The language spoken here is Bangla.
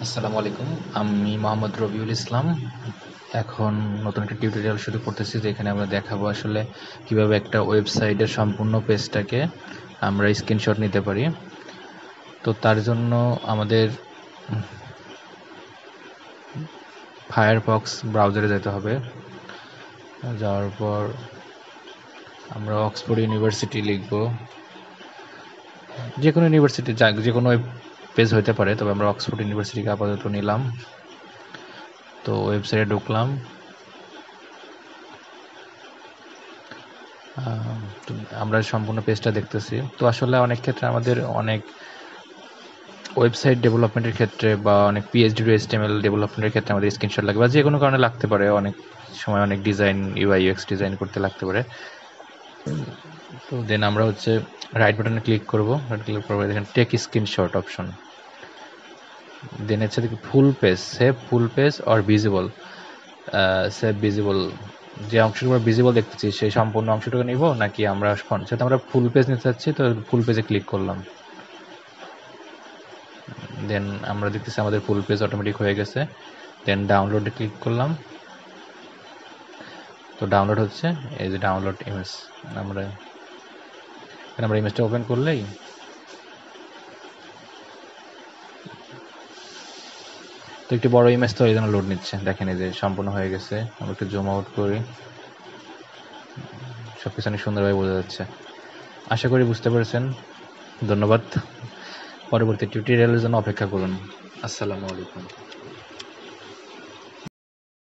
আসসালামু আলাইকুম। আমি মোহাম্মদ রবিউল ইসলাম। এখন নতুন একটা টিউটোরিয়াল শুরু করতেছি, যেখানে আমরা দেখাবো আসলে কিভাবে একটা ওয়েবসাইটের সম্পূর্ণ পেজটাকে আমরা স্ক্রিনশট নিতে পারি। তো তার জন্য আমাদের ফায়ারফক্স ব্রাউজারে যেতে হবে। যাওয়ার পর আমরা অক্সফোর্ড ইউনিভার্সিটি লিখব। যে কোনো ইউনিভার্সিটি, যে কোনো পেজ হতে পারে, তবে আমরা অক্সফোর্ড ইউনিভার্সিটিকে আপাতত নিলাম। তো ওয়েবসাইটে ঢুকলাম। তো আমরা সম্পূর্ণ পেজটা দেখতেছি। তো আসলে অনেক ক্ষেত্রে আমাদের অনেক ওয়েবসাইট ডেভেলপমেন্টের ক্ষেত্রে বা অনেক PHP HTML ডেভেলপমেন্টের ক্ষেত্রে আমাদের স্ক্রিনশট লাগবে, বা যে কোনো কারণে লাগতে পারে। অনেক সময় অনেক ডিজাইন, UI UX ডিজাইন করতে লাগতে পারে। তো দেন আমরা রাইট বাটনে ক্লিক করব। রাইট ক্লিক করবো, দেখেন টেক স্ক্রিনশট অপশন। দেন দেখি full page, save full page or visible. Save visible, যে অংশটুকু আমরা ভিজিবল দেখতেছি সেই সম্পূর্ণ অংশটুকু নিব, নাকি আমরা আমরা ফুল পেজ নিতে চাচ্ছি, তো ফুল পেজে ক্লিক করলাম। দেন আমরা দেখতেছি আমাদের ফুল পেজ অটোমেটিক হয়ে গেছে। দেন ডাউনলোডে ক্লিক করলাম। তো ডাউনলোড হচ্ছে, এই যে ডাউনলোড ইমেজ। আমরা ইমেজটা ওপেন করলেই তো একটি বড় ইমেজ তো এই জন্য লোড নিচ্ছে। দেখেন এই যে সম্পূর্ণ হয়ে গেছে। আমরা একটু জুম আউট করি, সবকিছু অনেক সুন্দরভাবে বোঝা যাচ্ছে। আশা করি বুঝতে পেরেছেন। ধন্যবাদ। পরবর্তী টিউটোরিয়ালের জন্য অপেক্ষা করুন। আসসালামু আলাইকুম।